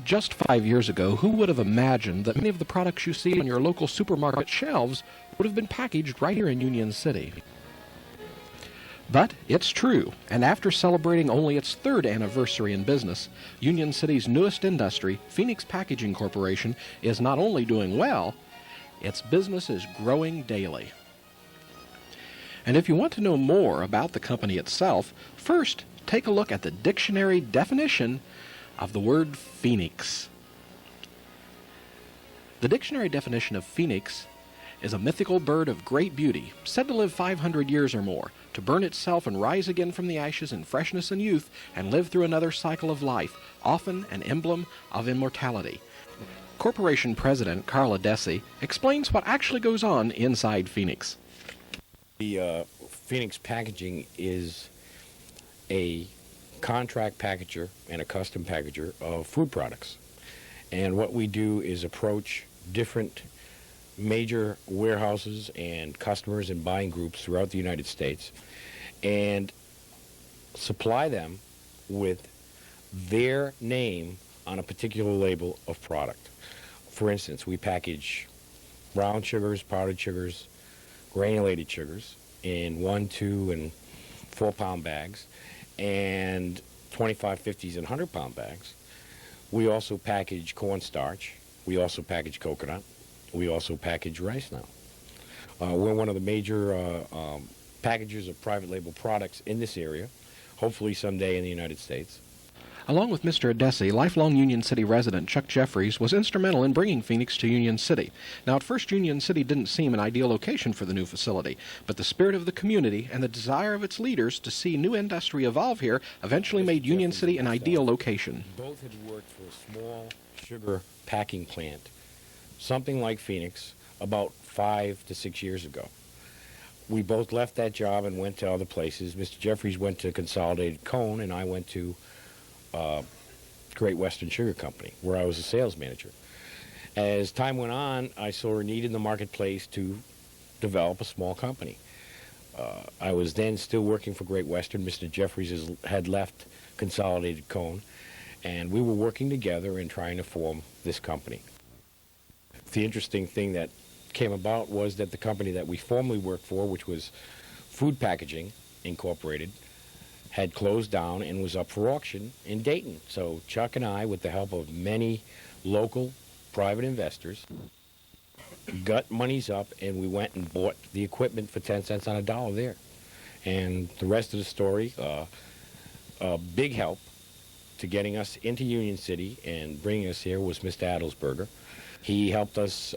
Just 5 years ago, who would have imagined that many of the products you see on your local supermarket shelves would have been packaged right here in Union City? But it's true, and after celebrating only its third anniversary in business, Union City's newest industry, Phoenix Packaging Corporation, is not only doing well, its business is growing daily. And if you want to know more about the company itself, first take a look at the dictionary definition of the word phoenix. The dictionary definition of phoenix is a mythical bird of great beauty, said to live 500 years or more, to burn itself and rise again from the ashes in freshness and youth, and live through another cycle of life, often an emblem of immortality. Corporation President Carla Desi explains what actually goes on inside Phoenix. The Phoenix Packaging is a contract packager and a custom packager of food products. And what we do is approach different major warehouses and customers and buying groups throughout the United States and supply them with their name on a particular label of product. For instance, we package brown sugars, powdered sugars, granulated sugars in 1, 2, and 4 pound bags, and 25, 50s, and 100-pound bags. We also package cornstarch. We also package coconut. We also package rice now. We're one of the major packagers of private label products in this area, hopefully someday in the United States. Along with Mr. Adesi, lifelong Union City resident Chuck Jeffries was instrumental in bringing Phoenix to Union City. Now, at first, Union City didn't seem an ideal location for the new facility, but the spirit of the community and the desire of its leaders to see new industry evolve here eventually made Union City an ideal location. Both had worked for a small sugar packing plant, something like Phoenix, about 5 to 6 years ago. We both left that job and went to other places. Mr. Jeffries went to Consolidated Cone, and I went to Great Western Sugar Company, where I was a sales manager. As time went on, I saw a need in the marketplace to develop a small company. I was then still working for Great Western. Mr. Jeffries had left Consolidated Cone, and we were working together and trying to form this company. The interesting thing that came about was that the company that we formerly worked for, which was Food Packaging Incorporated, had closed down and was up for auction in Dayton. So Chuck and I, with the help of many local private investors, got monies up, and we went and bought the equipment for 10 cents on a dollar there. And the rest of the story, a big help to getting us into Union City and bringing us here was Mr. Adelsberger. He helped us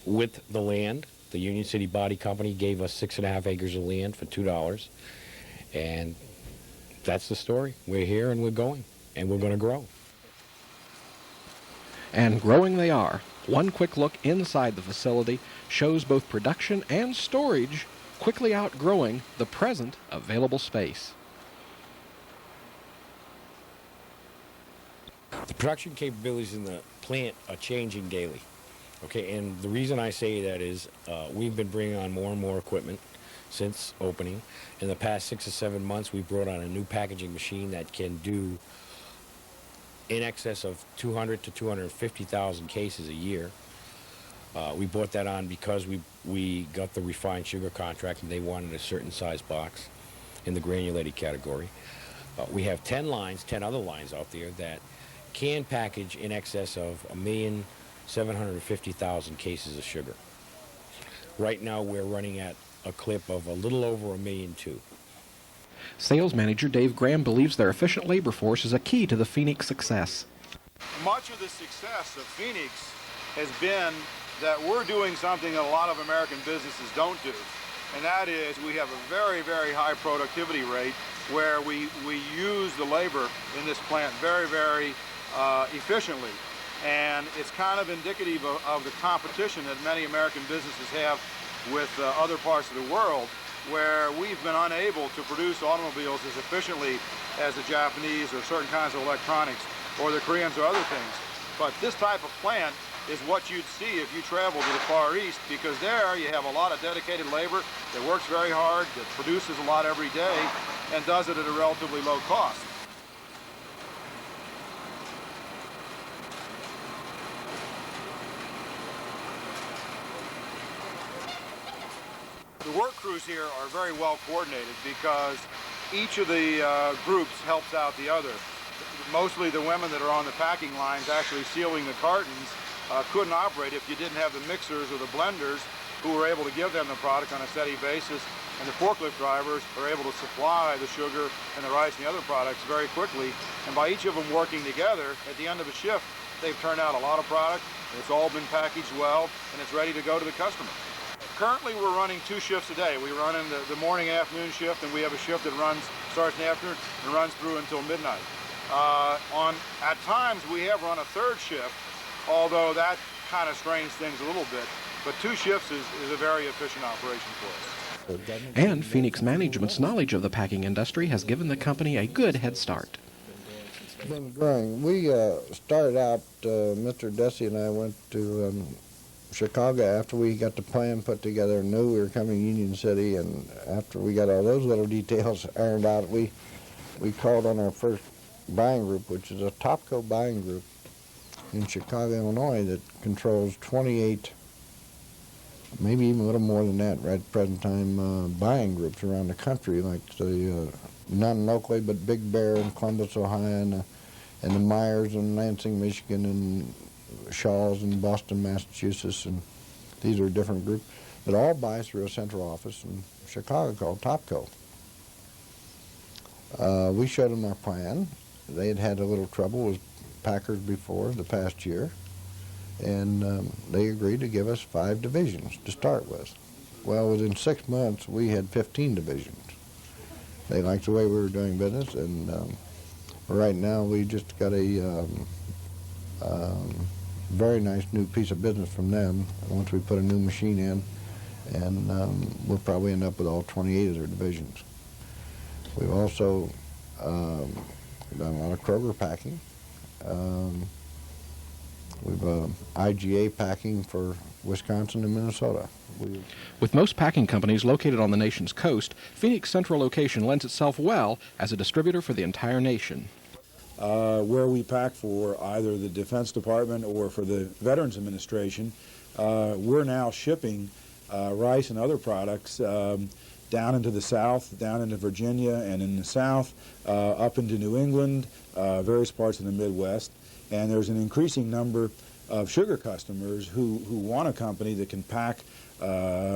with the land. The Union City Body Company gave us 6.5 acres of land for $2. And that's the story. We're here and we're going, and we're going to grow. And growing they are. One quick look inside the facility shows both production and storage quickly outgrowing the present available space. The production capabilities in the plant are changing daily. Okay, and the reason I say that is we've been bringing on more and more equipment since opening. In the past 6 or 7 months, we brought on a new packaging machine that can do in excess of 200 to 250,000 cases a year. We brought that on because we got the refined sugar contract, and they wanted a certain size box in the granulated category. We have 10 other lines out there that can package in excess of 1,750,000 cases of sugar. Right now, we're running at a clip of a little over 1.2 million. Sales manager Dave Graham believes their efficient labor force is a key to the Phoenix success. Much of the success of Phoenix has been that we're doing something that a lot of American businesses don't do, and that is we have a very, very high productivity rate where we use the labor in this plant very, very efficiently. And it's kind of indicative of the competition that many American businesses have with other parts of the world, where we've been unable to produce automobiles as efficiently as the Japanese or certain kinds of electronics or the Koreans or other things. But this type of plant is what you'd see if you travel to the Far East, because there you have a lot of dedicated labor that works very hard, that produces a lot every day, and does it at a relatively low cost. The work crews here are very well coordinated because each of the groups helps out the other. Mostly the women that are on the packing lines actually sealing the cartons couldn't operate if you didn't have the mixers or the blenders who were able to give them the product on a steady basis, and the forklift drivers are able to supply the sugar and the rice and the other products very quickly. And by each of them working together, at the end of a shift, they've turned out a lot of product, and it's all been packaged well, and it's ready to go to the customer. Currently, we're running 2 shifts a day. We run in the morning-afternoon shift, and we have a shift that starts in the afternoon and runs through until midnight. At times, we have run a 3rd shift, although that kind of strains things a little bit. But 2 shifts is a very efficient operation for us. And Phoenix management's knowledge of the packing industry has given the company a good head start. It's been growing. We started out, Mr. Desi and I went to Chicago after we got the plan put together and knew we were coming to Union City, and after we got all those little details ironed out, we called on our first buying group, which is a Topco buying group in Chicago, Illinois, that controls 28, maybe even a little more than that right at the present time, buying groups around the country, like the none locally, but Big Bear in Columbus, Ohio, and the Myers in Lansing, Michigan, and Shaw's in Boston, Massachusetts, and these are different groups that all buy through a central office in Chicago called Topco. We showed them our plan. They had had a little trouble with packers before the past year, and they agreed to give us 5 divisions to start with. Well, within 6 months, we had 15 divisions. They liked the way we were doing business, and right now we just got a very nice new piece of business from them once we put a new machine in, and we'll probably end up with all 28 of their divisions. We've also done a lot of Kroger packing. We've IGA packing for Wisconsin and Minnesota. With most packing companies located on the nation's coast, Phoenix Central location lends itself well as a distributor for the entire nation. Where we pack for either the Defense Department or for the Veterans Administration, we're now shipping rice and other products down into the South, down into Virginia and in the South, up into New England, various parts of the Midwest. And there's an increasing number of sugar customers who want a company that can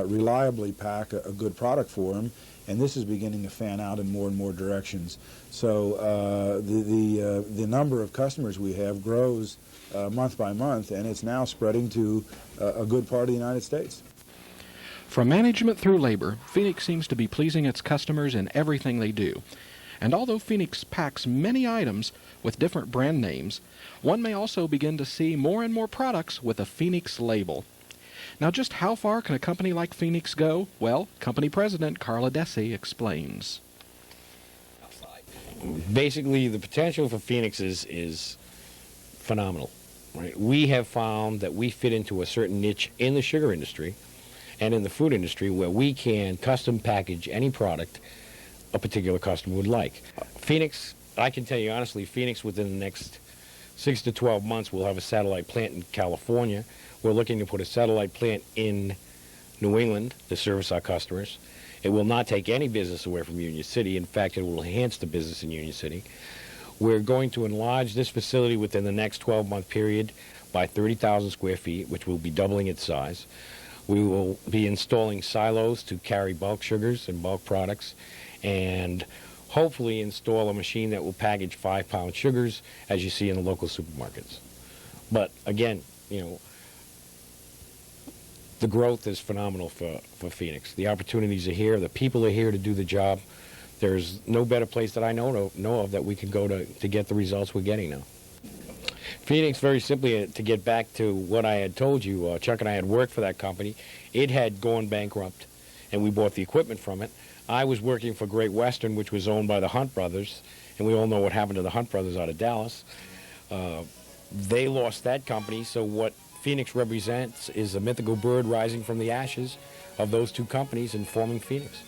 reliably pack a good product for them. And this is beginning to fan out in more and more directions. So the number of customers we have grows month by month, and it's now spreading to a good part of the United States. From management through labor, Phoenix seems to be pleasing its customers in everything they do. And although Phoenix packs many items with different brand names, one may also begin to see more and more products with a Phoenix label. Now, just how far can a company like Phoenix go? Well, company president Carla Desi explains. Basically, the potential for Phoenix is phenomenal. Right? We have found that we fit into a certain niche in the sugar industry and in the food industry where we can custom package any product a particular customer would like. Phoenix, I can tell you honestly, Phoenix within the next 6 to 12 months will have a satellite plant in California. We're looking to put a satellite plant in New England to service our customers. It will not take any business away from Union City. In fact, it will enhance the business in Union City. We're going to enlarge this facility within the next 12-month period by 30,000 square feet, which will be doubling its size. We will be installing silos to carry bulk sugars and bulk products, and hopefully install a machine that will package 5-pound sugars, as you see in the local supermarkets. But again, you know, the growth is phenomenal for Phoenix. The opportunities are here. The people are here to do the job. There's no better place that I know of that we can go to get the results we're getting now. Phoenix, very simply, to get back to what I had told you, Chuck and I had worked for that company. It had gone bankrupt, and we bought the equipment from it. I was working for Great Western, which was owned by the Hunt brothers, and we all know what happened to the Hunt brothers out of Dallas. They lost that company, so what Phoenix represents is a mythical bird rising from the ashes of those two companies and forming Phoenix.